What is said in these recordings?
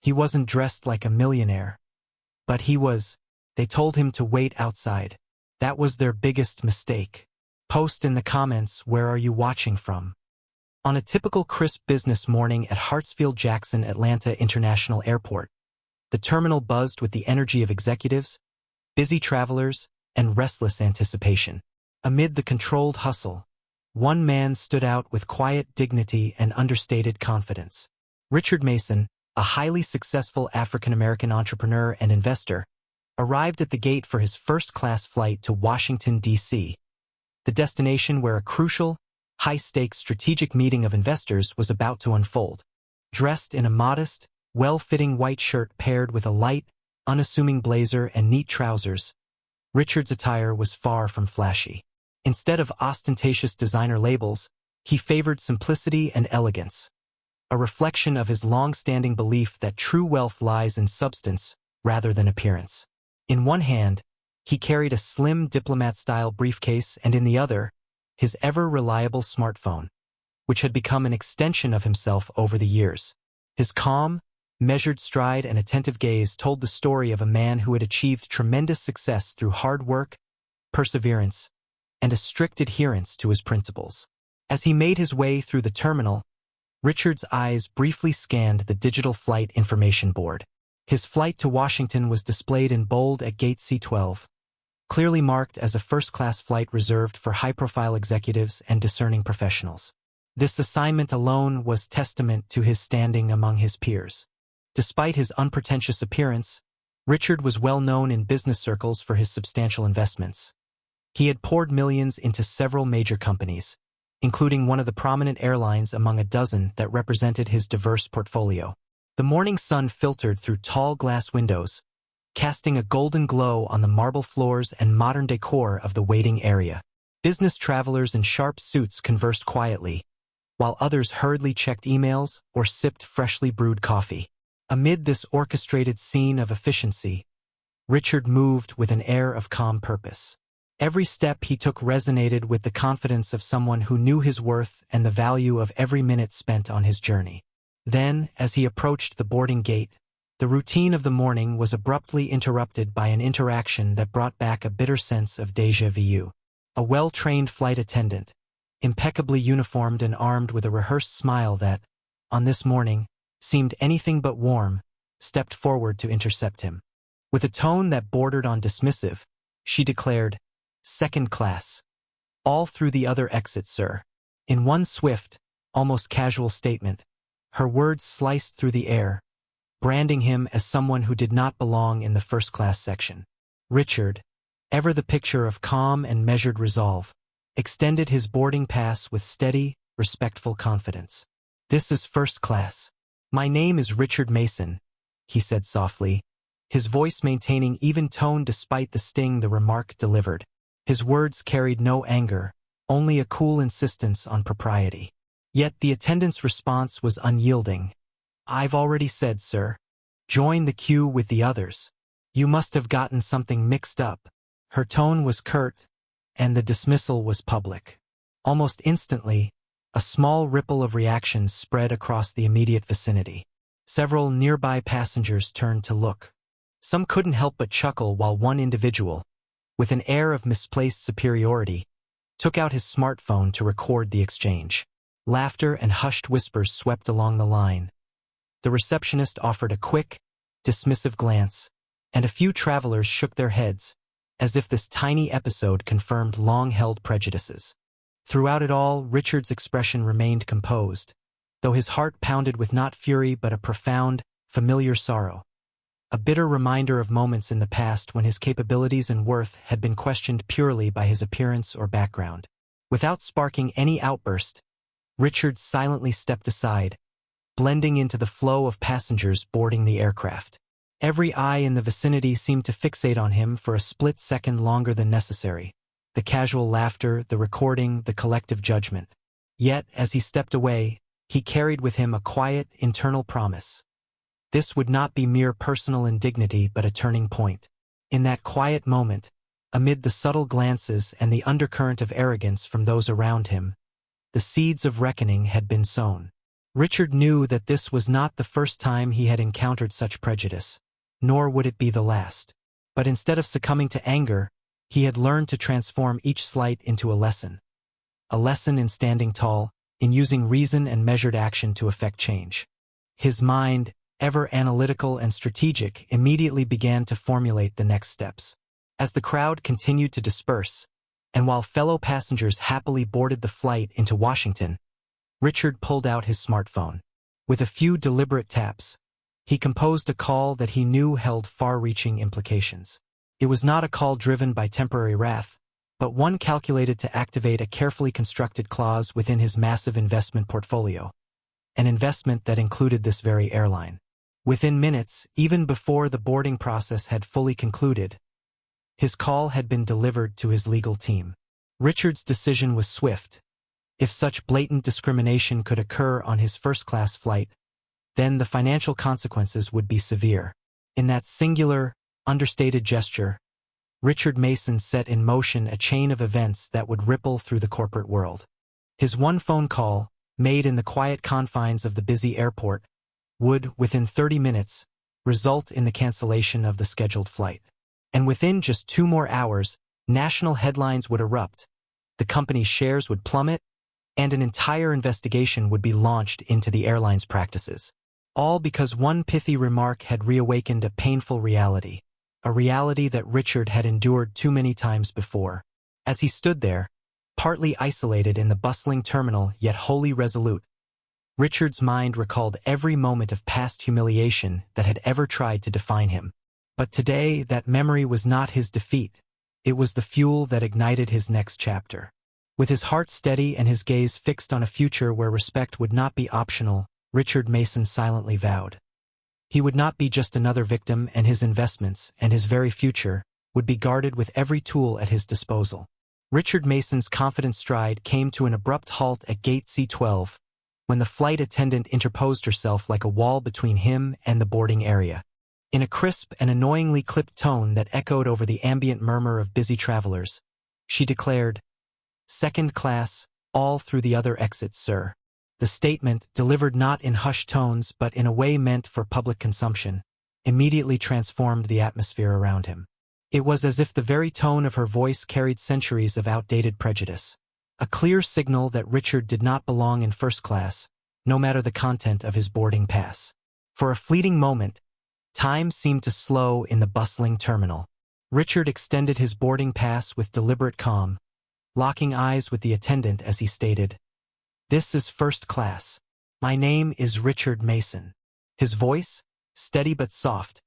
He wasn't dressed like a millionaire. But he was. They told him to wait outside. That was their biggest mistake. Post in the comments, where are you watching from? On a typical crisp business morning at Hartsfield-Jackson Atlanta International Airport, the terminal buzzed with the energy of executives, busy travelers, and restless anticipation. Amid the controlled hustle, one man stood out with quiet dignity and understated confidence. Richard Mason, a highly successful African-American entrepreneur and investor, arrived at the gate for his first-class flight to Washington, D.C., the destination where a crucial, high-stakes strategic meeting of investors was about to unfold. Dressed in a modest, well-fitting white shirt paired with a light, unassuming blazer and neat trousers, Richard's attire was far from flashy. Instead of ostentatious designer labels, he favored simplicity and elegance, a reflection of his long-standing belief that true wealth lies in substance rather than appearance. In one hand, he carried a slim diplomat-style briefcase, and in the other, his ever-reliable smartphone, which had become an extension of himself over the years. His calm, measured stride and attentive gaze told the story of a man who had achieved tremendous success through hard work, perseverance, and a strict adherence to his principles. As he made his way through the terminal, Richard's eyes briefly scanned the digital flight information board. His flight to Washington was displayed in bold at gate C12, clearly marked as a first-class flight reserved for high-profile executives and discerning professionals. This assignment alone was testament to his standing among his peers. Despite his unpretentious appearance, Richard was well known in business circles for his substantial investments. He had poured millions into several major companies, including one of the prominent airlines among a dozen that represented his diverse portfolio. The morning sun filtered through tall glass windows, casting a golden glow on the marble floors and modern decor of the waiting area. Business travelers in sharp suits conversed quietly, while others hurriedly checked emails or sipped freshly brewed coffee. Amid this orchestrated scene of efficiency, Richard moved with an air of calm purpose. Every step he took resonated with the confidence of someone who knew his worth and the value of every minute spent on his journey. Then, as he approached the boarding gate, the routine of the morning was abruptly interrupted by an interaction that brought back a bitter sense of déjà vu. A well-trained flight attendant, impeccably uniformed and armed with a rehearsed smile that, on this morning, seemed anything but warm, stepped forward to intercept him. With a tone that bordered on dismissive, she declared, "Second class. All through the other exit, sir." In one swift, almost casual statement, her words sliced through the air, branding him as someone who did not belong in the first-class section. Richard, ever the picture of calm and measured resolve, extended his boarding pass with steady, respectful confidence. "This is first class. My name is Richard Mason," he said softly, his voice maintaining even tone despite the sting the remark delivered. His words carried no anger, only a cool insistence on propriety. Yet the attendant's response was unyielding. "I've already said, sir. Join the queue with the others. You must have gotten something mixed up." Her tone was curt, and the dismissal was public. Almost instantly, a small ripple of reactions spread across the immediate vicinity. Several nearby passengers turned to look. Some couldn't help but chuckle, while one individual, with an air of misplaced superiority, took out his smartphone to record the exchange. Laughter and hushed whispers swept along the line. The receptionist offered a quick, dismissive glance, and a few travelers shook their heads, as if this tiny episode confirmed long-held prejudices. Throughout it all, Richard's expression remained composed, though his heart pounded with not fury but a profound, familiar sorrow, a bitter reminder of moments in the past when his capabilities and worth had been questioned purely by his appearance or background. Without sparking any outburst, Richard silently stepped aside, blending into the flow of passengers boarding the aircraft. Every eye in the vicinity seemed to fixate on him for a split second longer than necessary. The casual laughter, the recording, the collective judgment. Yet, as he stepped away, he carried with him a quiet, internal promise. This would not be mere personal indignity but a turning point. In that quiet moment, amid the subtle glances and the undercurrent of arrogance from those around him, the seeds of reckoning had been sown. Richard knew that this was not the first time he had encountered such prejudice, nor would it be the last. But instead of succumbing to anger, he had learned to transform each slight into a lesson. A lesson in standing tall, in using reason and measured action to effect change. His mind, ever analytical and strategic, immediately began to formulate the next steps. As the crowd continued to disperse, and while fellow passengers happily boarded the flight into Washington, Richard pulled out his smartphone. With a few deliberate taps, he composed a call that he knew held far-reaching implications. It was not a call driven by temporary wrath, but one calculated to activate a carefully constructed clause within his massive investment portfolio. An investment that included this very airline. Within minutes, even before the boarding process had fully concluded, his call had been delivered to his legal team. Richard's decision was swift. If such blatant discrimination could occur on his first-class flight, then the financial consequences would be severe. In that singular, understated gesture, Richard Mason set in motion a chain of events that would ripple through the corporate world. His one phone call, made in the quiet confines of the busy airport, would, within 30 minutes, result in the cancellation of the scheduled flight. And within just 2 more hours, national headlines would erupt, the company's shares would plummet, and an entire investigation would be launched into the airline's practices. All because one pithy remark had reawakened a painful reality, a reality that Richard had endured too many times before. As he stood there, partly isolated in the bustling terminal yet wholly resolute, Richard's mind recalled every moment of past humiliation that had ever tried to define him. But today, that memory was not his defeat. It was the fuel that ignited his next chapter. With his heart steady and his gaze fixed on a future where respect would not be optional, Richard Mason silently vowed. He would not be just another victim, and his investments, and his very future, would be guarded with every tool at his disposal. Richard Mason's confident stride came to an abrupt halt at gate C-12, when the flight attendant interposed herself like a wall between him and the boarding area. In a crisp and annoyingly clipped tone that echoed over the ambient murmur of busy travelers, she declared, "Second class, all through the other exits, sir." The statement, delivered not in hushed tones but in a way meant for public consumption, immediately transformed the atmosphere around him. It was as if the very tone of her voice carried centuries of outdated prejudice. A clear signal that Richard did not belong in first class, no matter the content of his boarding pass. For a fleeting moment, time seemed to slow in the bustling terminal. Richard extended his boarding pass with deliberate calm, locking eyes with the attendant as he stated, "This is first class. My name is Richard Mason." His voice, steady but soft,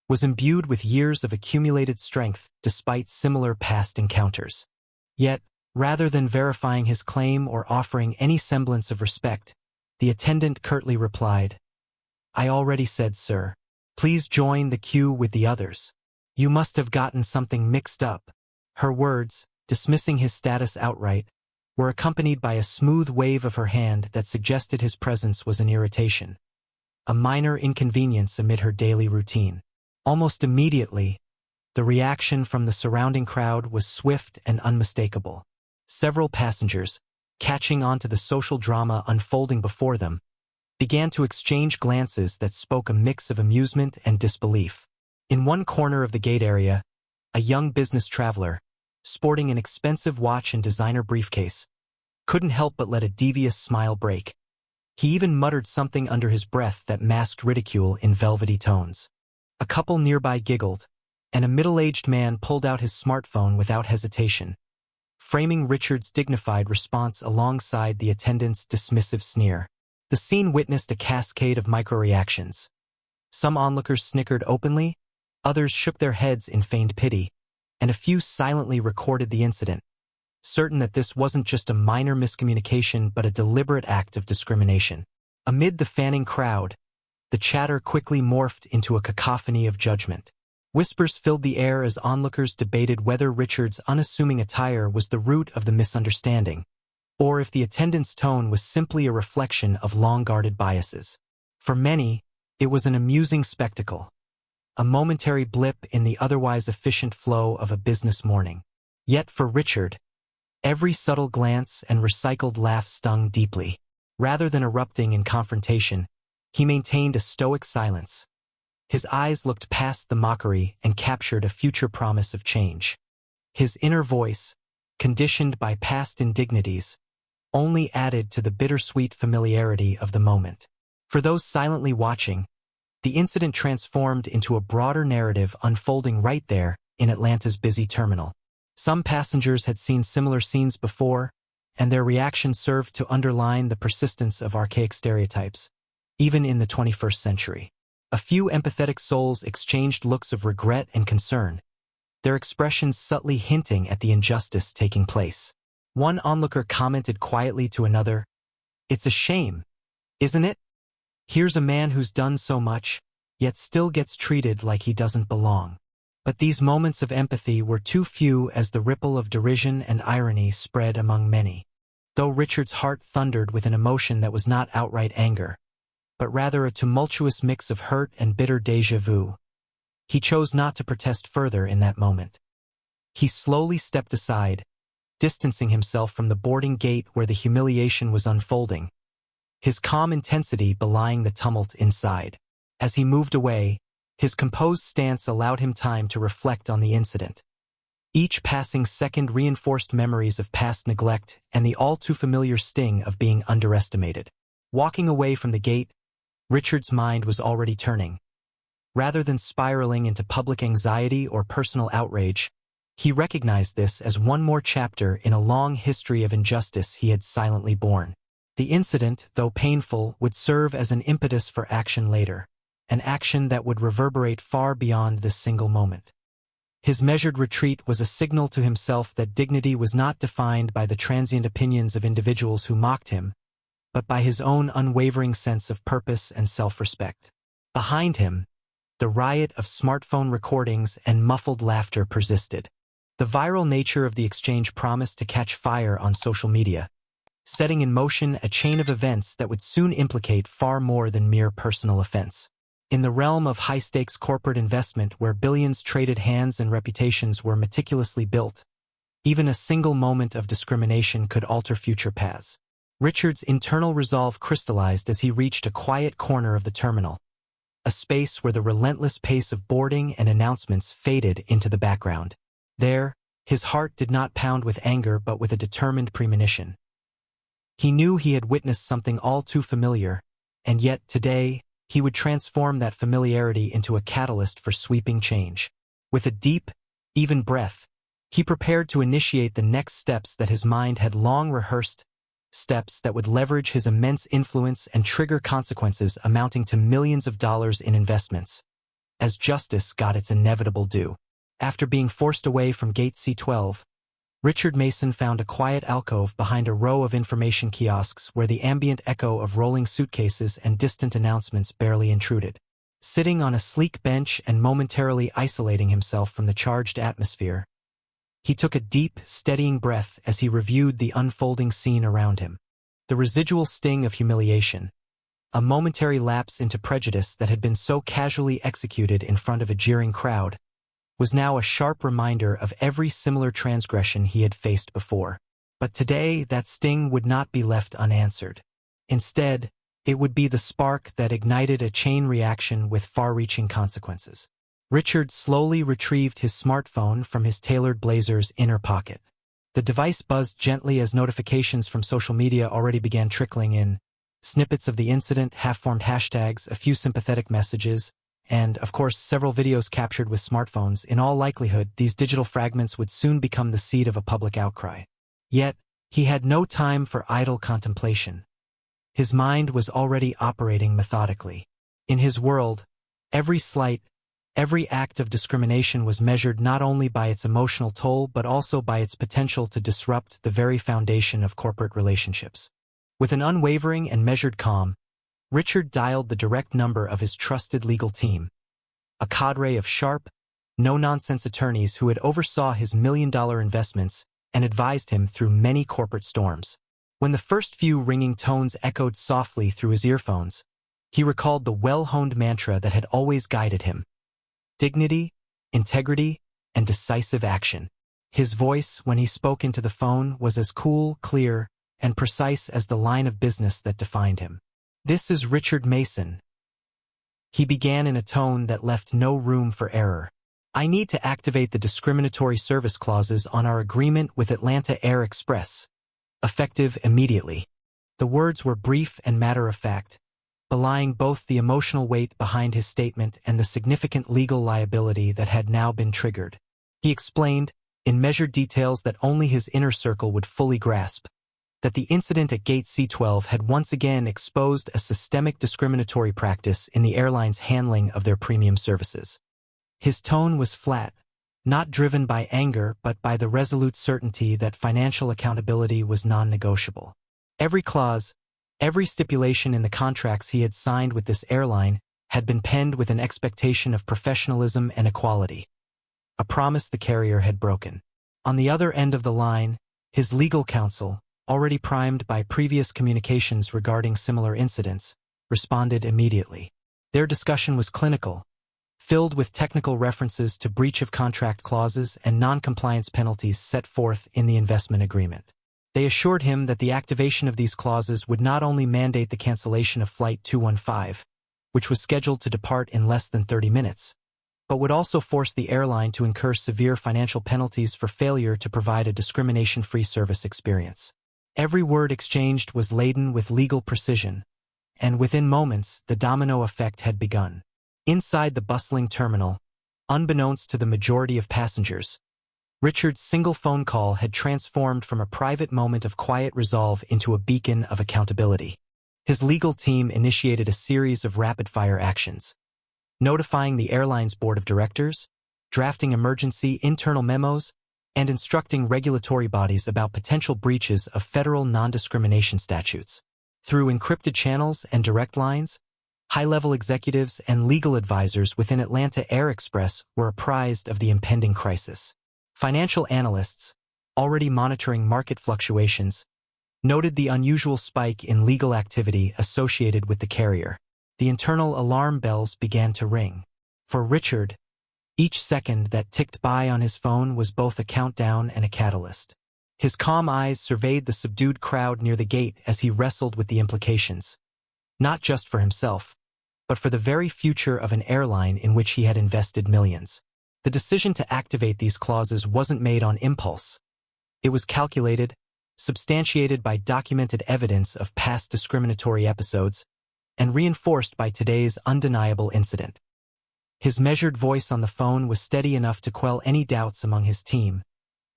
was imbued with years of accumulated strength despite similar past encounters. Yet, rather than verifying his claim or offering any semblance of respect, the attendant curtly replied, "I already said, sir. Please join the queue with the others. You must have gotten something mixed up." Her words, dismissing his status outright, were accompanied by a smooth wave of her hand that suggested his presence was an irritation, a minor inconvenience amid her daily routine. Almost immediately, the reaction from the surrounding crowd was swift and unmistakable. Several passengers, catching on to the social drama unfolding before them, began to exchange glances that spoke a mix of amusement and disbelief. In one corner of the gate area, a young business traveler, sporting an expensive watch and designer briefcase, couldn't help but let a devious smile break. He even muttered something under his breath that masked ridicule in velvety tones. A couple nearby giggled, and a middle-aged man pulled out his smartphone without hesitation, framing Richard's dignified response alongside the attendant's dismissive sneer. The scene witnessed a cascade of micro-reactions. Some onlookers snickered openly, others shook their heads in feigned pity, and a few silently recorded the incident, certain that this wasn't just a minor miscommunication but a deliberate act of discrimination. Amid the fanning crowd, the chatter quickly morphed into a cacophony of judgment. Whispers filled the air as onlookers debated whether Richard's unassuming attire was the root of the misunderstanding, or if the attendant's tone was simply a reflection of long-guarded biases. For many, it was an amusing spectacle, a momentary blip in the otherwise efficient flow of a business morning. Yet for Richard, every subtle glance and recycled laugh stung deeply. Rather than erupting in confrontation, he maintained a stoic silence. His eyes looked past the mockery and captured a future promise of change. His inner voice, conditioned by past indignities, only added to the bittersweet familiarity of the moment. For those silently watching, the incident transformed into a broader narrative unfolding right there in Atlanta's busy terminal. Some passengers had seen similar scenes before, and their reaction served to underline the persistence of archaic stereotypes, even in the 21st century. A few empathetic souls exchanged looks of regret and concern, their expressions subtly hinting at the injustice taking place. One onlooker commented quietly to another, "It's a shame, isn't it? Here's a man who's done so much, yet still gets treated like he doesn't belong." But these moments of empathy were too few as the ripple of derision and irony spread among many. Though Richard's heart thundered with an emotion that was not outright anger, but rather a tumultuous mix of hurt and bitter déjà vu, he chose not to protest further in that moment. He slowly stepped aside, distancing himself from the boarding gate where the humiliation was unfolding, his calm intensity belying the tumult inside. As he moved away, his composed stance allowed him time to reflect on the incident. Each passing second reinforced memories of past neglect and the all-too-familiar sting of being underestimated. Walking away from the gate, Richard's mind was already turning. Rather than spiraling into public anxiety or personal outrage, he recognized this as one more chapter in a long history of injustice he had silently borne. The incident, though painful, would serve as an impetus for action later, an action that would reverberate far beyond this single moment. His measured retreat was a signal to himself that dignity was not defined by the transient opinions of individuals who mocked him, but by his own unwavering sense of purpose and self-respect. Behind him, the riot of smartphone recordings and muffled laughter persisted. The viral nature of the exchange promised to catch fire on social media, setting in motion a chain of events that would soon implicate far more than mere personal offense. In the realm of high-stakes corporate investment where billions traded hands and reputations were meticulously built, even a single moment of discrimination could alter future paths. Richard's internal resolve crystallized as he reached a quiet corner of the terminal, a space where the relentless pace of boarding and announcements faded into the background. There, his heart did not pound with anger but with a determined premonition. He knew he had witnessed something all too familiar, and yet today, he would transform that familiarity into a catalyst for sweeping change. With a deep, even breath, he prepared to initiate the next steps that his mind had long rehearsed, steps that would leverage his immense influence and trigger consequences amounting to millions of dollars in investments, as justice got its inevitable due. After being forced away from Gate C-12, Richard Mason found a quiet alcove behind a row of information kiosks where the ambient echo of rolling suitcases and distant announcements barely intruded. Sitting on a sleek bench and momentarily isolating himself from the charged atmosphere, he took a deep, steadying breath as he reviewed the unfolding scene around him. The residual sting of humiliation, a momentary lapse into prejudice that had been so casually executed in front of a jeering crowd, was now a sharp reminder of every similar transgression he had faced before. But today, that sting would not be left unanswered. Instead, it would be the spark that ignited a chain reaction with far-reaching consequences. Richard slowly retrieved his smartphone from his tailored blazer's inner pocket. The device buzzed gently as notifications from social media already began trickling in, snippets of the incident, half-formed hashtags, a few sympathetic messages, and, of course, several videos captured with smartphones. In all likelihood, these digital fragments would soon become the seed of a public outcry. Yet, he had no time for idle contemplation. His mind was already operating methodically. In his world, every slight, every act of discrimination was measured not only by its emotional toll but also by its potential to disrupt the very foundation of corporate relationships. With an unwavering and measured calm, Richard dialed the direct number of his trusted legal team, a cadre of sharp, no-nonsense attorneys who had oversaw his million-dollar investments and advised him through many corporate storms. When the first few ringing tones echoed softly through his earphones, he recalled the well-honed mantra that had always guided him: dignity, integrity, and decisive action. His voice, when he spoke into the phone, was as cool, clear, and precise as the line of business that defined him. "This is Richard Mason," he began in a tone that left no room for error. "I need to activate the discriminatory service clauses on our agreement with Atlanta Air Express, effective immediately." The words were brief and matter-of-fact, belying both the emotional weight behind his statement and the significant legal liability that had now been triggered. He explained, in measured details that only his inner circle would fully grasp, that the incident at Gate C-12 had once again exposed a systemic discriminatory practice in the airline's handling of their premium services. His tone was flat, not driven by anger but by the resolute certainty that financial accountability was non-negotiable. Every clause, every stipulation in the contracts he had signed with this airline had been penned with an expectation of professionalism and equality, a promise the carrier had broken. On the other end of the line, his legal counsel, already primed by previous communications regarding similar incidents, responded immediately. Their discussion was clinical, filled with technical references to breach of contract clauses and non-compliance penalties set forth in the investment agreement. They assured him that the activation of these clauses would not only mandate the cancellation of Flight 215, which was scheduled to depart in less than 30 minutes, but would also force the airline to incur severe financial penalties for failure to provide a discrimination-free service experience. Every word exchanged was laden with legal precision, and within moments the domino effect had begun. Inside the bustling terminal, unbeknownst to the majority of passengers, Richard's single phone call had transformed from a private moment of quiet resolve into a beacon of accountability. His legal team initiated a series of rapid-fire actions, notifying the airline's board of directors, drafting emergency internal memos, and instructing regulatory bodies about potential breaches of federal non-discrimination statutes. Through encrypted channels and direct lines, high-level executives and legal advisors within Atlanta Air Express were apprised of the impending crisis. Financial analysts, already monitoring market fluctuations, noted the unusual spike in legal activity associated with the carrier. The internal alarm bells began to ring. For Richard, each second that ticked by on his phone was both a countdown and a catalyst. His calm eyes surveyed the subdued crowd near the gate as he wrestled with the implications, not just for himself, but for the very future of an airline in which he had invested millions. The decision to activate these clauses wasn't made on impulse. It was calculated, substantiated by documented evidence of past discriminatory episodes, and reinforced by today's undeniable incident. His measured voice on the phone was steady enough to quell any doubts among his team,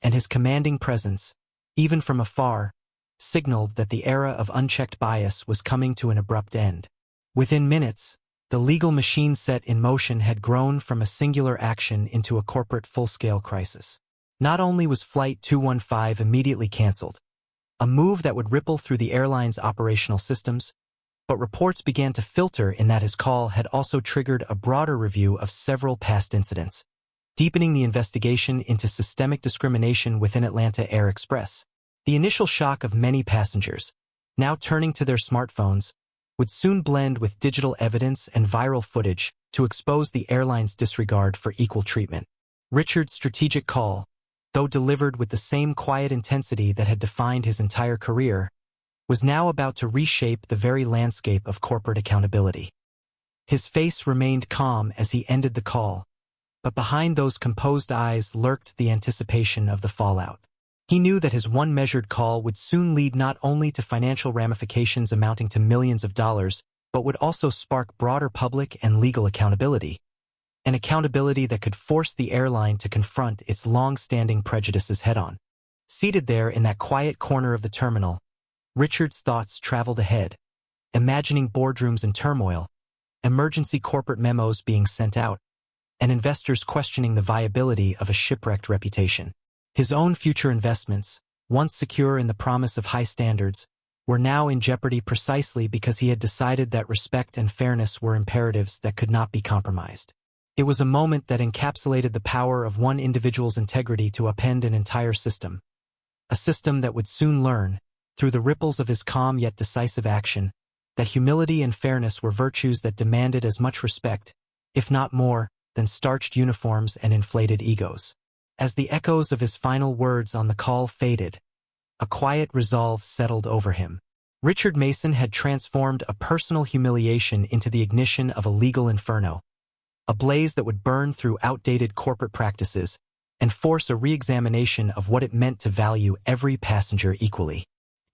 and his commanding presence, even from afar, signaled that the era of unchecked bias was coming to an abrupt end. Within minutes, the legal machine set in motion had grown from a singular action into a corporate full-scale crisis. Not only was Flight 215 immediately canceled, a move that would ripple through the airline's operational systems, but reports began to filter in that his call had also triggered a broader review of several past incidents, deepening the investigation into systemic discrimination within Atlanta Air Express. The initial shock of many passengers, now turning to their smartphones, would soon blend with digital evidence and viral footage to expose the airline's disregard for equal treatment. Richard's strategic call, though delivered with the same quiet intensity that had defined his entire career, was now about to reshape the very landscape of corporate accountability. His face remained calm as he ended the call, but behind those composed eyes lurked the anticipation of the fallout. He knew that his one measured call would soon lead not only to financial ramifications amounting to millions of dollars, but would also spark broader public and legal accountability. An accountability that could force the airline to confront its long-standing prejudices head-on. Seated there in that quiet corner of the terminal, Richard's thoughts traveled ahead, imagining boardrooms in turmoil, emergency corporate memos being sent out, and investors questioning the viability of a shipwrecked reputation. His own future investments, once secure in the promise of high standards, were now in jeopardy precisely because he had decided that respect and fairness were imperatives that could not be compromised. It was a moment that encapsulated the power of one individual's integrity to upend an entire system, a system that would soon learn, through the ripples of his calm yet decisive action, that humility and fairness were virtues that demanded as much respect, if not more, than starched uniforms and inflated egos. As the echoes of his final words on the call faded, A quiet resolve settled over him. Richard Mason had transformed a personal humiliation into the ignition of a legal inferno, a blaze that would burn through outdated corporate practices and force a re-examination of what it meant to value every passenger equally.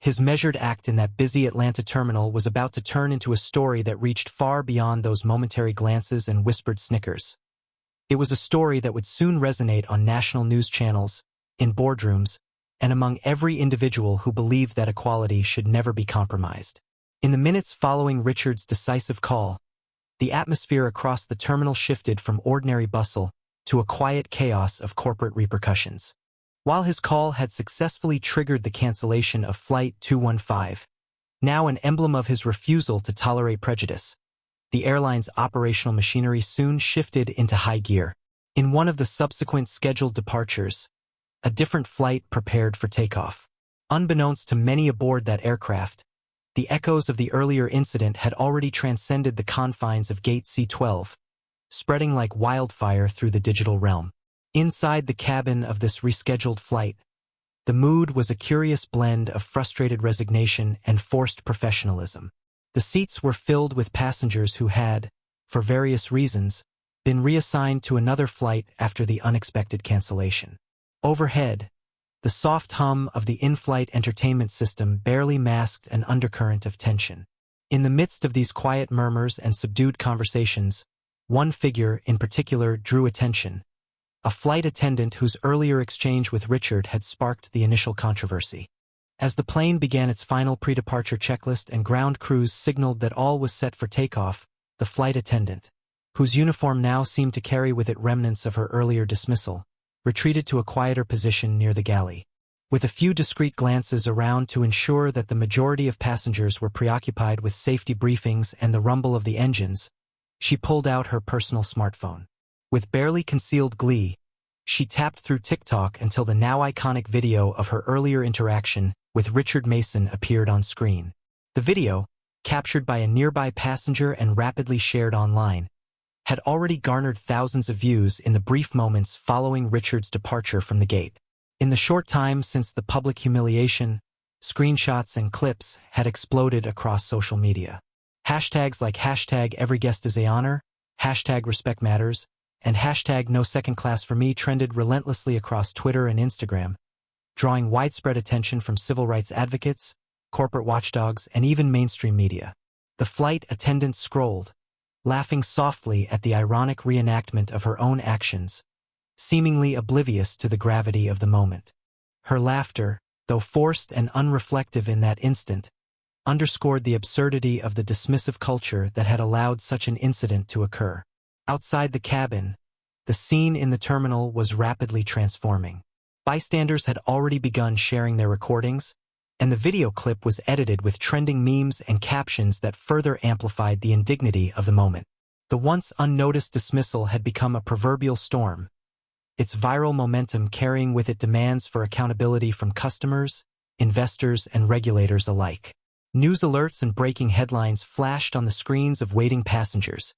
His measured act in that busy Atlanta terminal was about to turn into a story that reached far beyond those momentary glances and whispered snickers. It was a story that would soon resonate on national news channels, in boardrooms, and among every individual who believed that equality should never be compromised. In the minutes following Richard's decisive call, the atmosphere across the terminal shifted from ordinary bustle to a quiet chaos of corporate repercussions. While his call had successfully triggered the cancellation of Flight 215, now an emblem of his refusal to tolerate prejudice, the airline's operational machinery soon shifted into high gear. In one of the subsequent scheduled departures, a different flight prepared for takeoff. Unbeknownst to many aboard that aircraft, the echoes of the earlier incident had already transcended the confines of Gate C-12, spreading like wildfire through the digital realm. Inside the cabin of this rescheduled flight, the mood was a curious blend of frustrated resignation and forced professionalism. The seats were filled with passengers who had, for various reasons, been reassigned to another flight after the unexpected cancellation. Overhead, the soft hum of the in-flight entertainment system barely masked an undercurrent of tension. In the midst of these quiet murmurs and subdued conversations, one figure in particular drew attention, a flight attendant whose earlier exchange with Richard had sparked the initial controversy. As the plane began its final pre-departure checklist and ground crews signaled that all was set for takeoff, the flight attendant, whose uniform now seemed to carry with it remnants of her earlier dismissal, retreated to a quieter position near the galley. With a few discreet glances around to ensure that the majority of passengers were preoccupied with safety briefings and the rumble of the engines, she pulled out her personal smartphone. With barely concealed glee, she tapped through TikTok until the now iconic video of her earlier interaction with Richard Mason appeared on screen. The video, captured by a nearby passenger and rapidly shared online, had already garnered thousands of views in the brief moments following Richard's departure from the gate. In the short time since the public humiliation, screenshots and clips had exploded across social media. Hashtags like #EveryGuestIsAHonor, #RespectMatters, and #NoSecondClassForMe trended relentlessly across Twitter and Instagram, drawing widespread attention from civil rights advocates, corporate watchdogs, and even mainstream media. The flight attendant scrolled, laughing softly at the ironic reenactment of her own actions, seemingly oblivious to the gravity of the moment. Her laughter, though forced and unreflective in that instant, underscored the absurdity of the dismissive culture that had allowed such an incident to occur. Outside the cabin, the scene in the terminal was rapidly transforming. Bystanders had already begun sharing their recordings, and the video clip was edited with trending memes and captions that further amplified the indignity of the moment. The once unnoticed dismissal had become a proverbial storm, its viral momentum carrying with it demands for accountability from customers, investors, and regulators alike. News alerts and breaking headlines flashed on the screens of waiting passengers,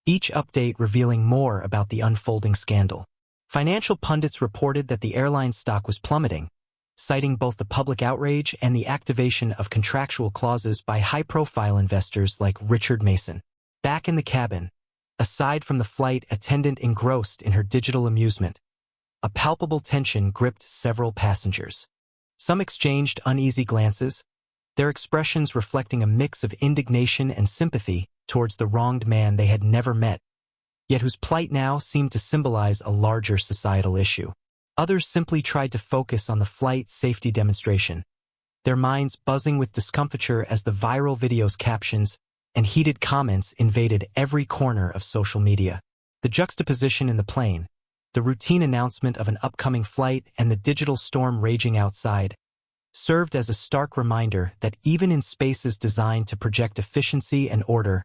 each update revealing more about the unfolding scandal. Financial pundits reported that the airline stock was plummeting, citing both the public outrage and the activation of contractual clauses by high-profile investors like Richard Mason. Back in the cabin, aside from the flight attendant engrossed in her digital amusement, a palpable tension gripped several passengers. Some exchanged uneasy glances, their expressions reflecting a mix of indignation and sympathy towards the wronged man they had never met, yet whose plight now seemed to symbolize a larger societal issue. Others simply tried to focus on the flight safety demonstration, their minds buzzing with discomfiture as the viral video's captions and heated comments invaded every corner of social media. The juxtaposition in the plane, the routine announcement of an upcoming flight and the digital storm raging outside, served as a stark reminder that even in spaces designed to project efficiency and order,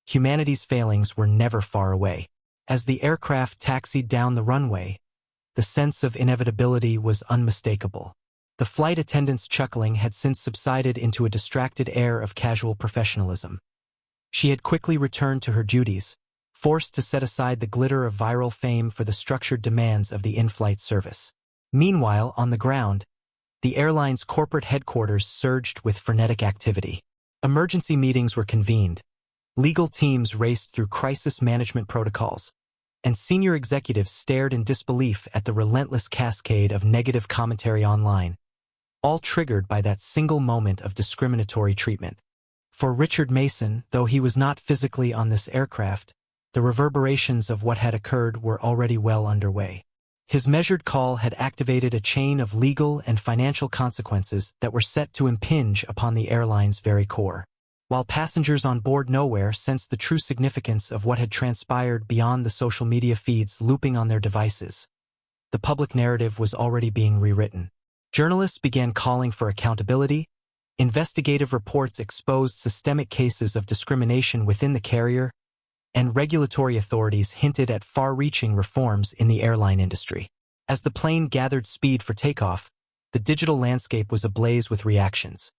humanity's failings were never far away. As the aircraft taxied down the runway, the sense of inevitability was unmistakable. The flight attendant's chuckling had since subsided into a distracted air of casual professionalism. She had quickly returned to her duties, forced to set aside the glitter of viral fame for the structured demands of the in-flight service. Meanwhile, on the ground, the airline's corporate headquarters surged with frenetic activity. Emergency meetings were convened, legal teams raced through crisis management protocols, and senior executives stared in disbelief at the relentless cascade of negative commentary online, all triggered by that single moment of discriminatory treatment. For Richard Mason, though he was not physically on this aircraft, the reverberations of what had occurred were already well underway. His measured call had activated a chain of legal and financial consequences that were set to impinge upon the airline's very core. While passengers on board nowhere sensed the true significance of what had transpired beyond the social media feeds looping on their devices, the public narrative was already being rewritten. Journalists began calling for accountability. Investigative reports exposed systemic cases of discrimination within the carrier, and regulatory authorities hinted at far-reaching reforms in the airline industry. As the plane gathered speed for takeoff, the digital landscape was ablaze with reactions.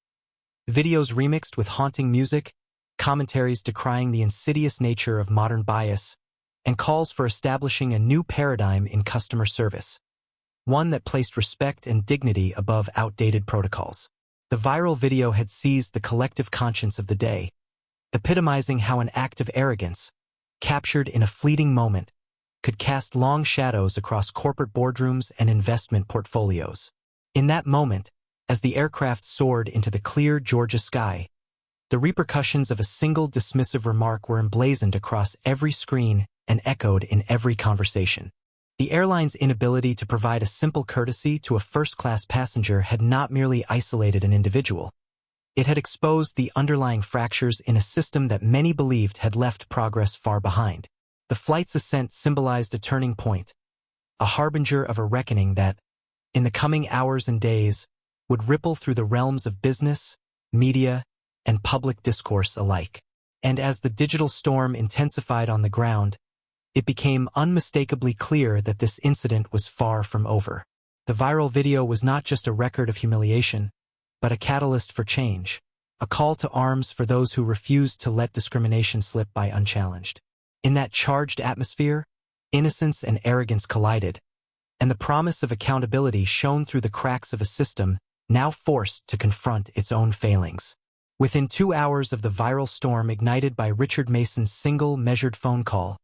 Videos remixed with haunting music, commentaries decrying the insidious nature of modern bias, and calls for establishing a new paradigm in customer service, one that placed respect and dignity above outdated protocols. The viral video had seized the collective conscience of the day, epitomizing how an act of arrogance, captured in a fleeting moment, could cast long shadows across corporate boardrooms and investment portfolios. In that moment, as the aircraft soared into the clear Georgia sky, the repercussions of a single dismissive remark were emblazoned across every screen and echoed in every conversation. The airline's inability to provide a simple courtesy to a first-class passenger had not merely isolated an individual. It had exposed the underlying fractures in a system that many believed had left progress far behind. The flight's ascent symbolized a turning point, a harbinger of a reckoning that, in the coming hours and days, would ripple through the realms of business, media, and public discourse alike. And as the digital storm intensified on the ground, it became unmistakably clear that this incident was far from over. The viral video was not just a record of humiliation, but a catalyst for change, a call to arms for those who refused to let discrimination slip by unchallenged. In that charged atmosphere, innocence and arrogance collided, and the promise of accountability shone through the cracks of a system now forced to confront its own failings. Within 2 hours of the viral storm ignited by Richard Mason's single, measured phone call,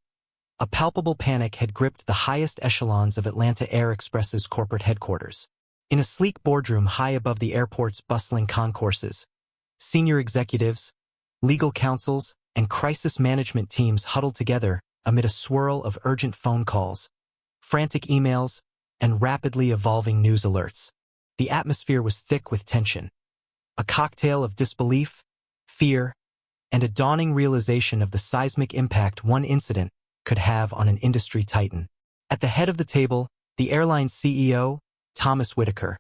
a palpable panic had gripped the highest echelons of Atlanta Air Express's corporate headquarters. In a sleek boardroom high above the airport's bustling concourses, senior executives, legal counsels, and crisis management teams huddled together amid a swirl of urgent phone calls, frantic emails, and rapidly evolving news alerts. The atmosphere was thick with tension, a cocktail of disbelief, fear, and a dawning realization of the seismic impact one incident could have on an industry titan. At the head of the table, the airline's CEO, Thomas Whitaker,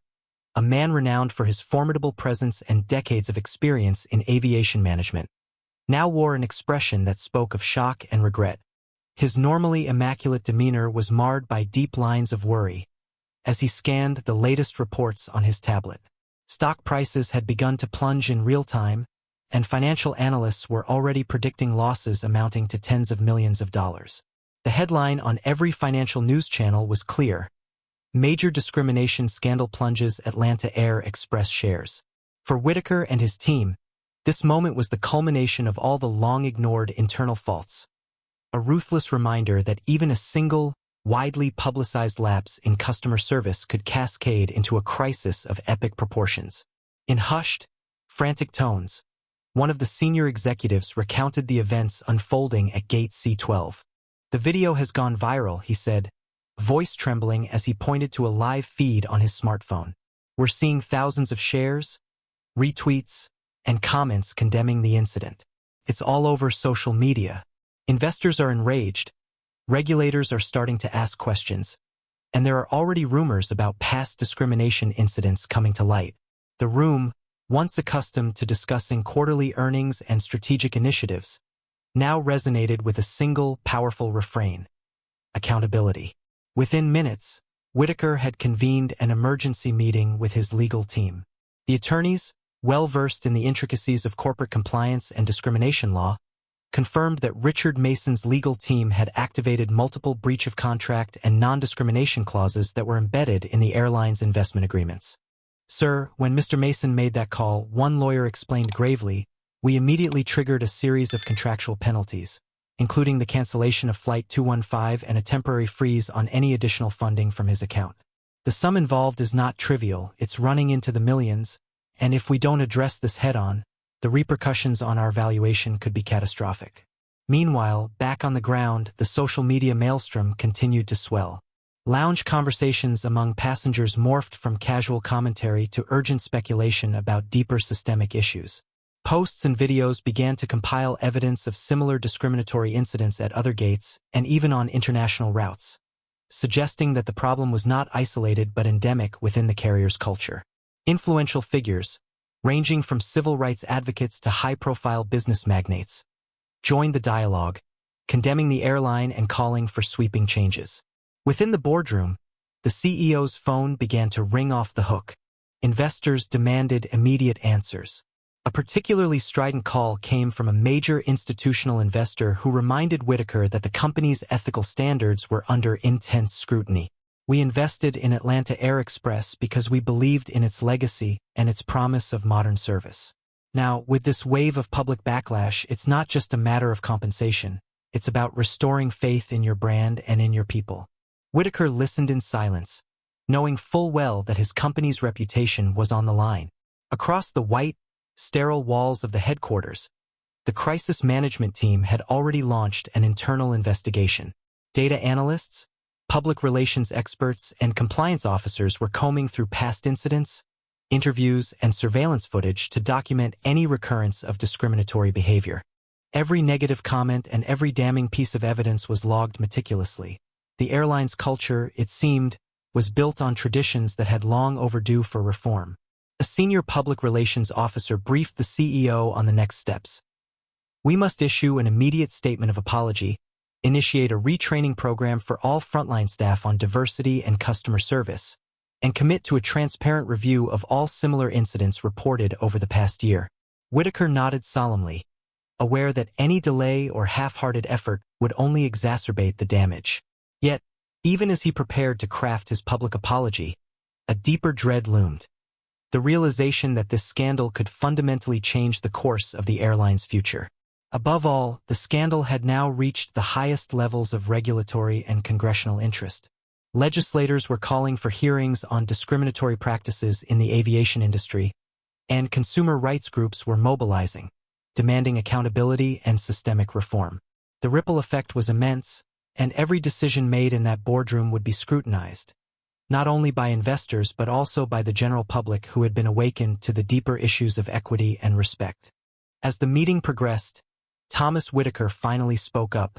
a man renowned for his formidable presence and decades of experience in aviation management, now wore an expression that spoke of shock and regret. His normally immaculate demeanor was marred by deep lines of worry as he scanned the latest reports on his tablet. Stock prices had begun to plunge in real time, and financial analysts were already predicting losses amounting to tens of millions of dollars. The headline on every financial news channel was clear: Major discrimination scandal plunges Atlanta Air Express shares. For Whitaker and his team, this moment was the culmination of all the long-ignored internal faults, a ruthless reminder that even a single, widely publicized lapse in customer service could cascade into a crisis of epic proportions. In hushed, frantic tones, one of the senior executives recounted the events unfolding at Gate C-12. "The video has gone viral," he said, voice trembling as he pointed to a live feed on his smartphone. "We're seeing thousands of shares, retweets, and comments condemning the incident. It's all over social media. Investors are enraged, regulators are starting to ask questions, and there are already rumors about past discrimination incidents coming to light." The room, once accustomed to discussing quarterly earnings and strategic initiatives, now resonated with a single, powerful refrain: accountability. Within minutes, Whitaker had convened an emergency meeting with his legal team. The attorneys, well-versed in the intricacies of corporate compliance and discrimination law, confirmed that Richard Mason's legal team had activated multiple breach of contract and non-discrimination clauses that were embedded in the airline's investment agreements. Sir, when Mr. Mason made that call, one lawyer explained gravely, we immediately triggered a series of contractual penalties, including the cancellation of Flight 215 and a temporary freeze on any additional funding from his account. The sum involved is not trivial, it's running into the millions, and if we don't address this head-on, the repercussions on our valuation could be catastrophic. Meanwhile, back on the ground, the social media maelstrom continued to swell. Lounge conversations among passengers morphed from casual commentary to urgent speculation about deeper systemic issues. Posts and videos began to compile evidence of similar discriminatory incidents at other gates and even on international routes, suggesting that the problem was not isolated but endemic within the carrier's culture. Influential figures, ranging from civil rights advocates to high-profile business magnates, joined the dialogue, condemning the airline and calling for sweeping changes. Within the boardroom, the CEO's phone began to ring off the hook. Investors demanded immediate answers. A particularly strident call came from a major institutional investor who reminded Whitaker that the company's ethical standards were under intense scrutiny. We invested in Atlanta Air Express because we believed in its legacy and its promise of modern service. Now, with this wave of public backlash, it's not just a matter of compensation. It's about restoring faith in your brand and in your people. Whitaker listened in silence, knowing full well that his company's reputation was on the line. Across the white, sterile walls of the headquarters, the crisis management team had already launched an internal investigation. Data analysts, public relations experts, and compliance officers were combing through past incidents, interviews, and surveillance footage to document any recurrence of discriminatory behavior. Every negative comment and every damning piece of evidence was logged meticulously. The airline's culture, it seemed, was built on traditions that had long overdue for reform. A senior public relations officer briefed the CEO on the next steps. We must issue an immediate statement of apology, initiate a retraining program for all frontline staff on diversity and customer service, and commit to a transparent review of all similar incidents reported over the past year. Whitaker nodded solemnly, aware that any delay or half-hearted effort would only exacerbate the damage. Yet, even as he prepared to craft his public apology, a deeper dread loomed. The realization that this scandal could fundamentally change the course of the airline's future. Above all, the scandal had now reached the highest levels of regulatory and congressional interest. Legislators were calling for hearings on discriminatory practices in the aviation industry, and consumer rights groups were mobilizing, demanding accountability and systemic reform. The ripple effect was immense, and every decision made in that boardroom would be scrutinized, not only by investors but also by the general public who had been awakened to the deeper issues of equity and respect. As the meeting progressed, Thomas Whitaker finally spoke up,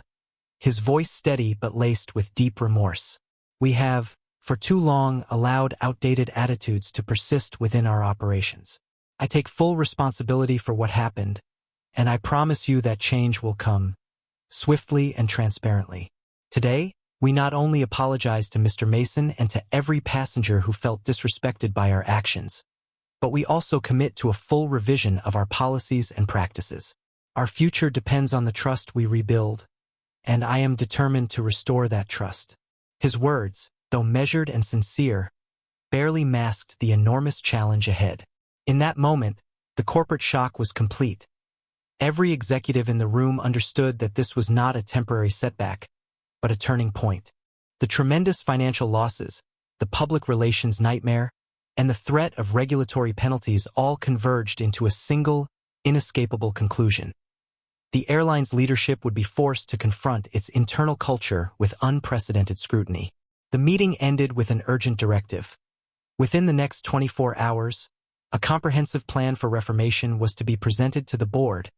his voice steady but laced with deep remorse. We have, for too long, allowed outdated attitudes to persist within our operations. I take full responsibility for what happened, and I promise you that change will come, swiftly and transparently. Today, we not only apologize to Mr. Mason and to every passenger who felt disrespected by our actions, but we also commit to a full revision of our policies and practices. Our future depends on the trust we rebuild, and I am determined to restore that trust. His words, though measured and sincere, barely masked the enormous challenge ahead. In that moment, the corporate shock was complete. Every executive in the room understood that this was not a temporary setback, but a turning point. The tremendous financial losses, the public relations nightmare, and the threat of regulatory penalties all converged into a single, inescapable conclusion. The airline's leadership would be forced to confront its internal culture with unprecedented scrutiny. The meeting ended with an urgent directive. Within the next 24 hours, a comprehensive plan for reformation was to be presented to the board,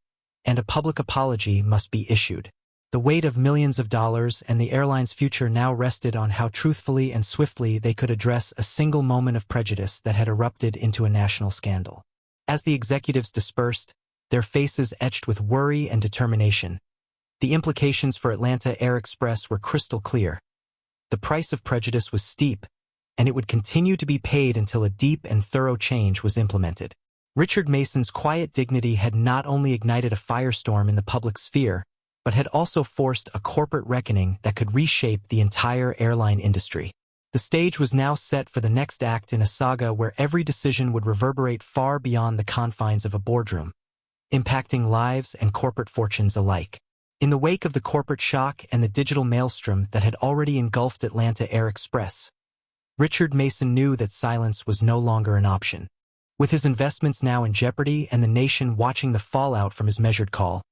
and a public apology must be issued. The weight of millions of dollars and the airline's future now rested on how truthfully and swiftly they could address a single moment of prejudice that had erupted into a national scandal. As the executives dispersed, their faces etched with worry and determination, the implications for Atlanta Air Express were crystal clear. The price of prejudice was steep, and it would continue to be paid until a deep and thorough change was implemented. Richard Mason's quiet dignity had not only ignited a firestorm in the public sphere, but had also forced a corporate reckoning that could reshape the entire airline industry. The stage was now set for the next act in a saga where every decision would reverberate far beyond the confines of a boardroom, impacting lives and corporate fortunes alike. In the wake of the corporate shock and the digital maelstrom that had already engulfed Atlanta Air Express, Richard Mason knew that silence was no longer an option. With his investments now in jeopardy and the nation watching the fallout from his measured call,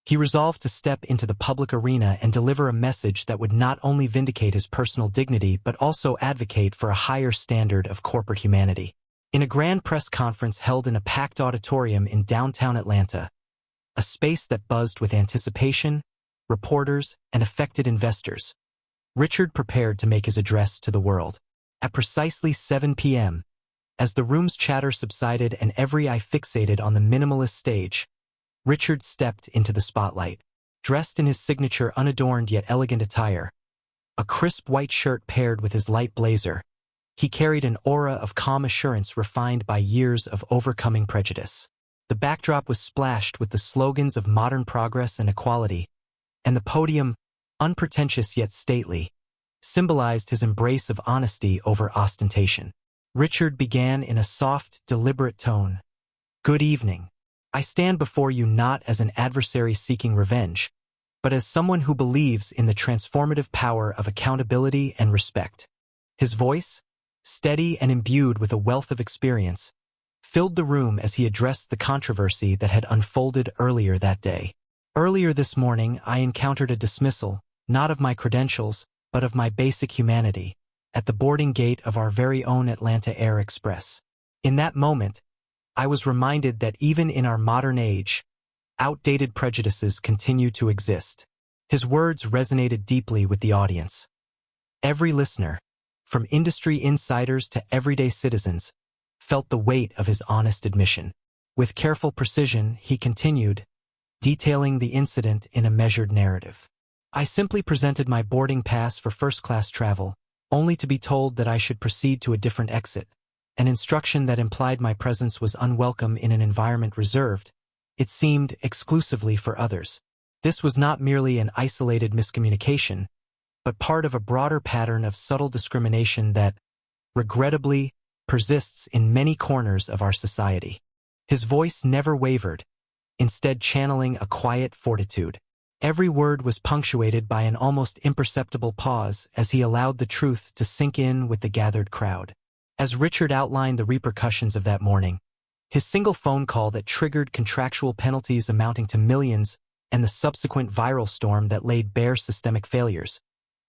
he resolved to step into the public arena and deliver a message that would not only vindicate his personal dignity but also advocate for a higher standard of corporate humanity. In a grand press conference held in a packed auditorium in downtown Atlanta, a space that buzzed with anticipation, reporters, and affected investors, Richard prepared to make his address to the world. At precisely 7 p.m., as the room's chatter subsided and every eye fixated on the minimalist stage, Richard stepped into the spotlight. Dressed in his signature unadorned yet elegant attire, a crisp white shirt paired with his light blazer, he carried an aura of calm assurance refined by years of overcoming prejudice. The backdrop was splashed with the slogans of modern progress and equality, and the podium, unpretentious yet stately, symbolized his embrace of honesty over ostentation. Richard began in a soft, deliberate tone. "Good evening. I stand before you not as an adversary seeking revenge, but as someone who believes in the transformative power of accountability and respect." His voice, steady and imbued with a wealth of experience, filled the room as he addressed the controversy that had unfolded earlier that day. "Earlier this morning, I encountered a dismissal, not of my credentials, but of my basic humanity, at the boarding gate of our very own Atlanta Air Express. In that moment, I was reminded that even in our modern age, outdated prejudices continue to exist." His words resonated deeply with the audience. Every listener, from industry insiders to everyday citizens, felt the weight of his honest admission. With careful precision, he continued, detailing the incident in a measured narrative. "I simply presented my boarding pass for first-class travel, only to be told that I should proceed to a different exit, an instruction that implied my presence was unwelcome in an environment reserved, it seemed, exclusively for others. This was not merely an isolated miscommunication, but part of a broader pattern of subtle discrimination that, regrettably, persists in many corners of our society." His voice never wavered, instead channeling a quiet fortitude. Every word was punctuated by an almost imperceptible pause as he allowed the truth to sink in with the gathered crowd. As Richard outlined the repercussions of that morning, his single phone call that triggered contractual penalties amounting to millions and the subsequent viral storm that laid bare systemic failures,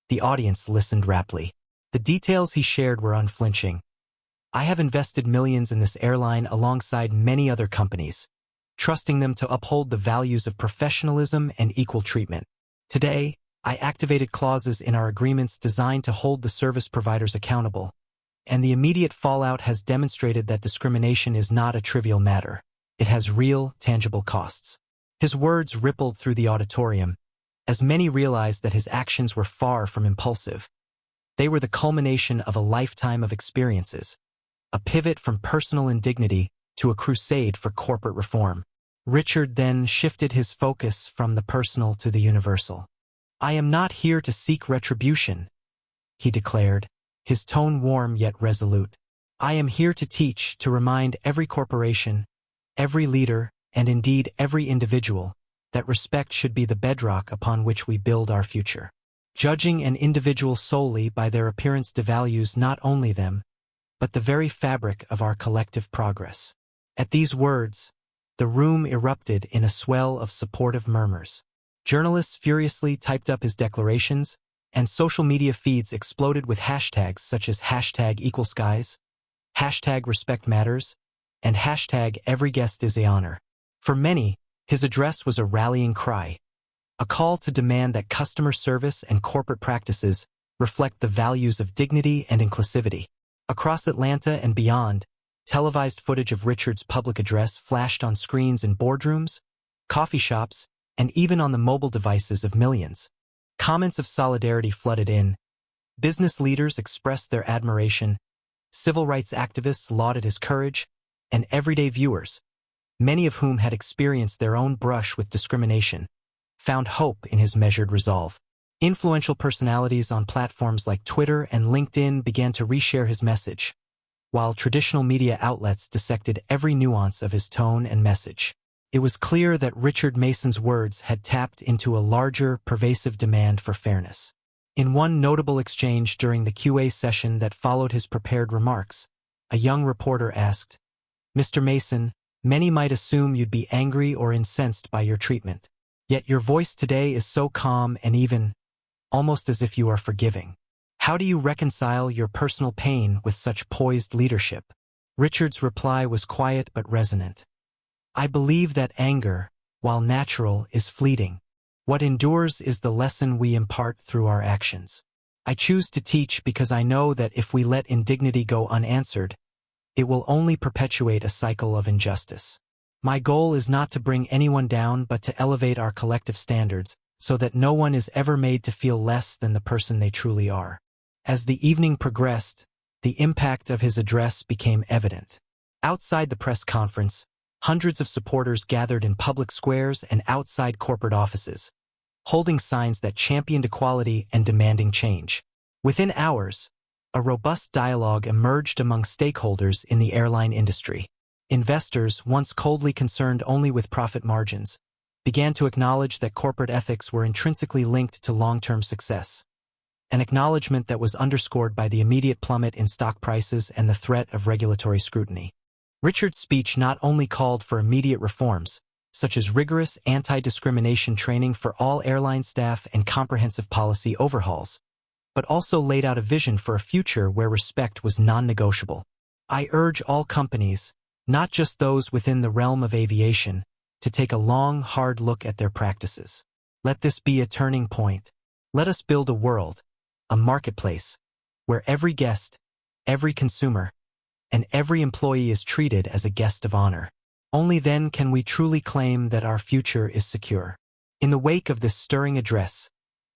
the audience listened raptly. The details he shared were unflinching. "I have invested millions in this airline alongside many other companies, trusting them to uphold the values of professionalism and equal treatment. Today, I activated clauses in our agreements designed to hold the service providers accountable, and the immediate fallout has demonstrated that discrimination is not a trivial matter. It has real, tangible costs." His words rippled through the auditorium, as many realized that his actions were far from impulsive. They were the culmination of a lifetime of experiences, a pivot from personal indignity to a crusade for corporate reform. Richard then shifted his focus from the personal to the universal. "I am not here to seek retribution," he declared, his tone warm yet resolute. "I am here to teach, to remind every corporation, every leader, and indeed every individual, that respect should be the bedrock upon which we build our future. Judging an individual solely by their appearance devalues not only them, but the very fabric of our collective progress." At these words, the room erupted in a swell of supportive murmurs. Journalists furiously typed up his declarations, and social media feeds exploded with hashtags such as #EqualSkies, #RespectMatters, and #EveryGuestIsAHonor. For many, his address was a rallying cry, a call to demand that customer service and corporate practices reflect the values of dignity and inclusivity. Across Atlanta and beyond, televised footage of Richard's public address flashed on screens in boardrooms, coffee shops, and even on the mobile devices of millions. Comments of solidarity flooded in. Business leaders expressed their admiration, civil rights activists lauded his courage, and everyday viewers, many of whom had experienced their own brush with discrimination, found hope in his measured resolve. Influential personalities on platforms like Twitter and LinkedIn began to reshare his message, while traditional media outlets dissected every nuance of his tone and message. It was clear that Richard Mason's words had tapped into a larger, pervasive demand for fairness. In one notable exchange during the QA session that followed his prepared remarks, a young reporter asked, "Mr. Mason, many might assume you'd be angry or incensed by your treatment. Yet your voice today is so calm and even, almost as if you are forgiving. How do you reconcile your personal pain with such poised leadership?" Richard's reply was quiet but resonant. "I believe that anger, while natural, is fleeting. What endures is the lesson we impart through our actions. I choose to teach because I know that if we let indignity go unanswered, it will only perpetuate a cycle of injustice. My goal is not to bring anyone down but to elevate our collective standards so that no one is ever made to feel less than the person they truly are." As the evening progressed, the impact of his address became evident. Outside the press conference, hundreds of supporters gathered in public squares and outside corporate offices, holding signs that championed equality and demanding change. Within hours, a robust dialogue emerged among stakeholders in the airline industry. Investors, once coldly concerned only with profit margins, began to acknowledge that corporate ethics were intrinsically linked to long-term success, an acknowledgement that was underscored by the immediate plummet in stock prices and the threat of regulatory scrutiny. Richard's speech not only called for immediate reforms, such as rigorous anti-discrimination training for all airline staff and comprehensive policy overhauls, but also laid out a vision for a future where respect was non-negotiable. "I urge all companies, not just those within the realm of aviation, to take a long, hard look at their practices. Let this be a turning point. Let us build a world, a marketplace, where every guest, every consumer, and every employee is treated as a guest of honor. Only then can we truly claim that our future is secure." In the wake of this stirring address,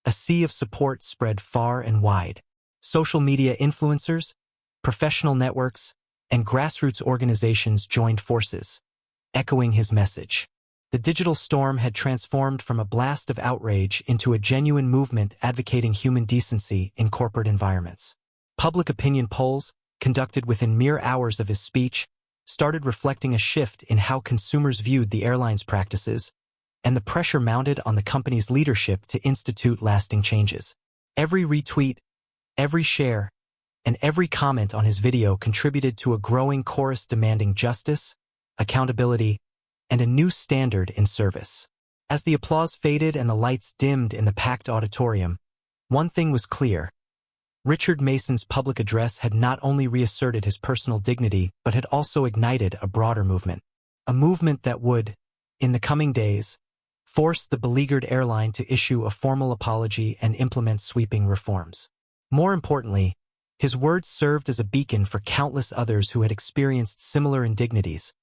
a sea of support spread far and wide. Social media influencers, professional networks, and grassroots organizations joined forces, echoing his message. The digital storm had transformed from a blast of outrage into a genuine movement advocating human decency in corporate environments. Public opinion polls, conducted within mere hours of his speech, started reflecting a shift in how consumers viewed the airline's practices, and the pressure mounted on the company's leadership to institute lasting changes. Every retweet, every share, and every comment on his video contributed to a growing chorus demanding justice, accountability, and a new standard in service. As the applause faded and the lights dimmed in the packed auditorium, one thing was clear. Richard Mason's public address had not only reasserted his personal dignity but had also ignited a broader movement. A movement that would, in the coming days, force the beleaguered airline to issue a formal apology and implement sweeping reforms. More importantly, his words served as a beacon for countless others who had experienced similar indignities,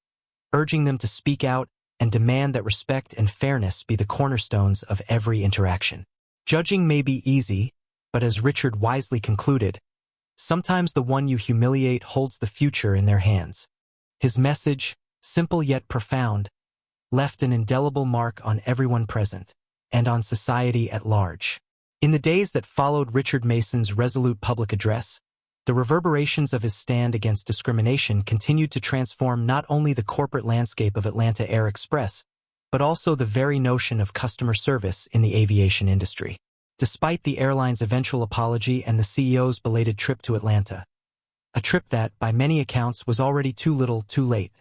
urging them to speak out and demand that respect and fairness be the cornerstones of every interaction. Judging may be easy, but as Richard wisely concluded, sometimes the one you humiliate holds the future in their hands. His message, simple yet profound, left an indelible mark on everyone present, and on society at large. In the days that followed Richard Mason's resolute public address, the reverberations of his stand against discrimination continued to transform not only the corporate landscape of Atlanta Air Express, but also the very notion of customer service in the aviation industry. Despite the airline's eventual apology and the CEO's belated trip to Atlanta, a trip that, by many accounts, was already too little, too late,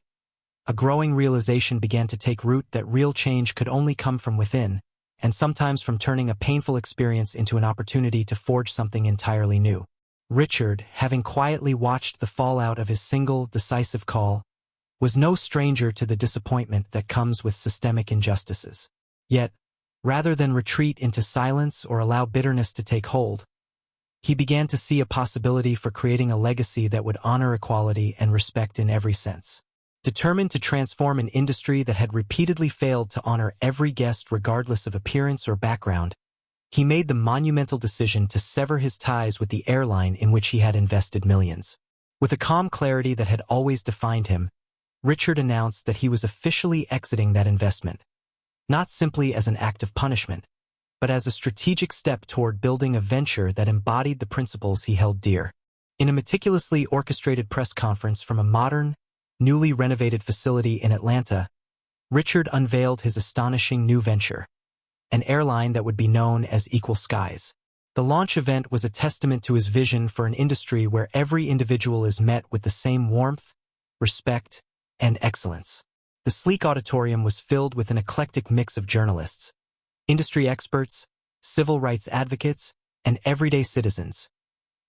a growing realization began to take root that real change could only come from within, and sometimes from turning a painful experience into an opportunity to forge something entirely new. Richard, having quietly watched the fallout of his single, decisive call, was no stranger to the disappointment that comes with systemic injustices. Yet, rather than retreat into silence or allow bitterness to take hold, he began to see a possibility for creating a legacy that would honor equality and respect in every sense. Determined to transform an industry that had repeatedly failed to honor every guest regardless of appearance or background, he made the monumental decision to sever his ties with the airline in which he had invested millions. With a calm clarity that had always defined him, Richard announced that he was officially exiting that investment, not simply as an act of punishment, but as a strategic step toward building a venture that embodied the principles he held dear. In a meticulously orchestrated press conference from a modern, newly renovated facility in Atlanta, Richard unveiled his astonishing new venture, an airline that would be known as Equal Skies. The launch event was a testament to his vision for an industry where every individual is met with the same warmth, respect, and excellence. The sleek auditorium was filled with an eclectic mix of journalists, industry experts, civil rights advocates, and everyday citizens,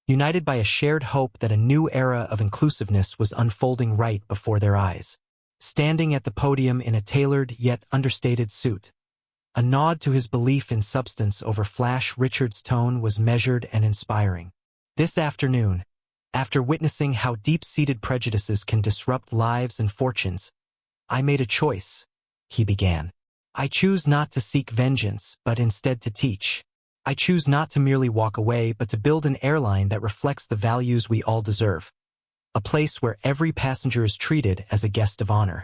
united by a shared hope that a new era of inclusiveness was unfolding right before their eyes. Standing at the podium in a tailored yet understated suit, a nod to his belief in substance over flash, Richard's tone was measured and inspiring. This afternoon, after witnessing how deep-seated prejudices can disrupt lives and fortunes, I made a choice, he began. I choose not to seek vengeance, but instead to teach. I choose not to merely walk away, but to build an airline that reflects the values we all deserve. A place where every passenger is treated as a guest of honor.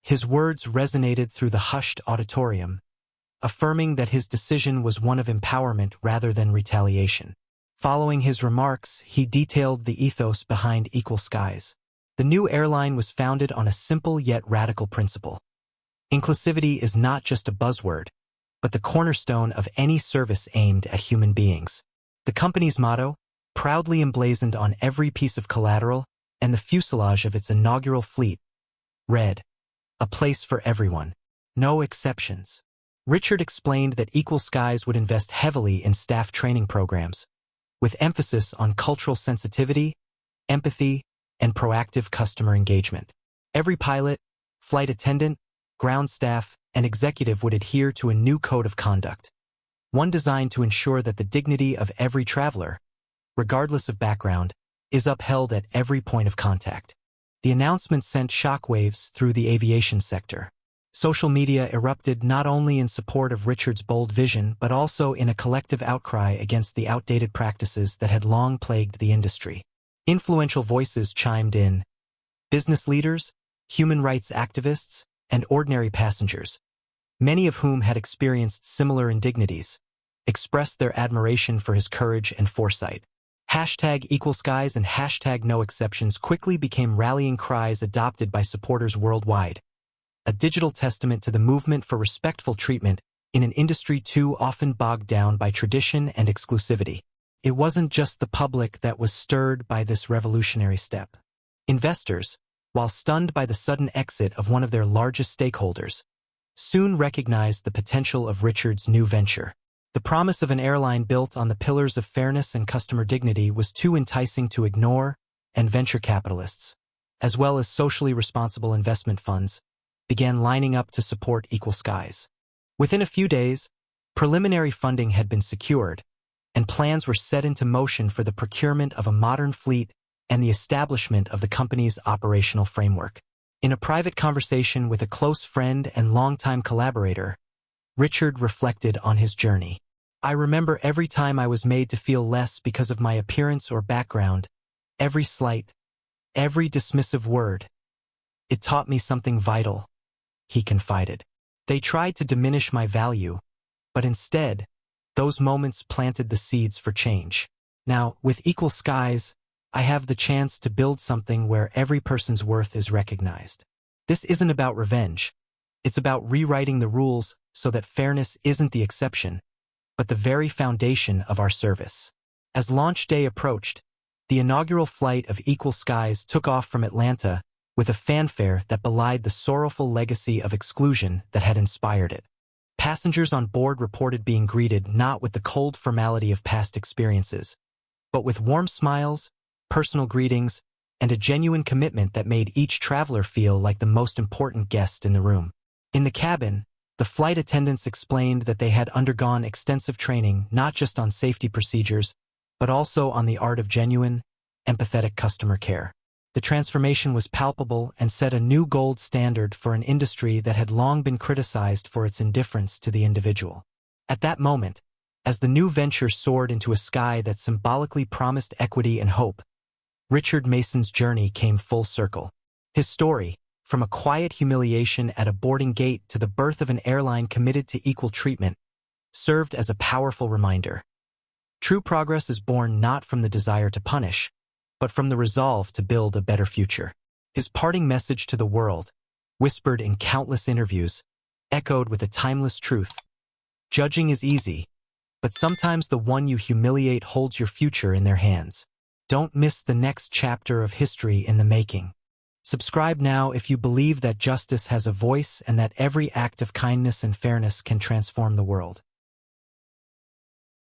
His words resonated through the hushed auditorium, affirming that his decision was one of empowerment rather than retaliation. Following his remarks, he detailed the ethos behind Equal Skies. The new airline was founded on a simple yet radical principle. Inclusivity is not just a buzzword, but the cornerstone of any service aimed at human beings. The company's motto, proudly emblazoned on every piece of collateral and the fuselage of its inaugural fleet, read, "A place for everyone. No exceptions." Richard explained that Equal Skies would invest heavily in staff training programs, with emphasis on cultural sensitivity, empathy, and proactive customer engagement. Every pilot, flight attendant, ground staff, and executive would adhere to a new code of conduct, one designed to ensure that the dignity of every traveler, regardless of background, is upheld at every point of contact. The announcement sent shockwaves through the aviation sector. Social media erupted not only in support of Richard's bold vision but also in a collective outcry against the outdated practices that had long plagued the industry. Influential voices chimed in. Business leaders, human rights activists, and ordinary passengers, many of whom had experienced similar indignities, expressed their admiration for his courage and foresight. Hashtag Equal Skies and hashtag No Exceptions quickly became rallying cries adopted by supporters worldwide, a digital testament to the movement for respectful treatment in an industry too often bogged down by tradition and exclusivity. It wasn't just the public that was stirred by this revolutionary step. Investors, while stunned by the sudden exit of one of their largest stakeholders, soon recognized the potential of Richard's new venture. The promise of an airline built on the pillars of fairness and customer dignity was too enticing to ignore, and venture capitalists, as well as socially responsible investment funds, began lining up to support Equal Skies. Within a few days, preliminary funding had been secured, and plans were set into motion for the procurement of a modern fleet and the establishment of the company's operational framework. In a private conversation with a close friend and longtime collaborator, Richard reflected on his journey. I remember every time I was made to feel less because of my appearance or background, every slight, every dismissive word. It taught me something vital, he confided. They tried to diminish my value, but instead, those moments planted the seeds for change. Now, with Equal Skies, I have the chance to build something where every person's worth is recognized. This isn't about revenge. It's about rewriting the rules so that fairness isn't the exception, but the very foundation of our service. As launch day approached, the inaugural flight of Equal Skies took off from Atlanta with a fanfare that belied the sorrowful legacy of exclusion that had inspired it. Passengers on board reported being greeted not with the cold formality of past experiences, but with warm smiles, personal greetings, and a genuine commitment that made each traveler feel like the most important guest in the room. In the cabin, the flight attendants explained that they had undergone extensive training not just on safety procedures, but also on the art of genuine, empathetic customer care. The transformation was palpable and set a new gold standard for an industry that had long been criticized for its indifference to the individual. At that moment, as the new venture soared into a sky that symbolically promised equity and hope, Richard Mason's journey came full circle. His story, from a quiet humiliation at a boarding gate to the birth of an airline committed to equal treatment, served as a powerful reminder. True progress is born not from the desire to punish, but from the resolve to build a better future. His parting message to the world, whispered in countless interviews, echoed with a timeless truth. Judging is easy, but sometimes the one you humiliate holds your future in their hands. Don't miss the next chapter of history in the making. Subscribe now if you believe that justice has a voice and that every act of kindness and fairness can transform the world.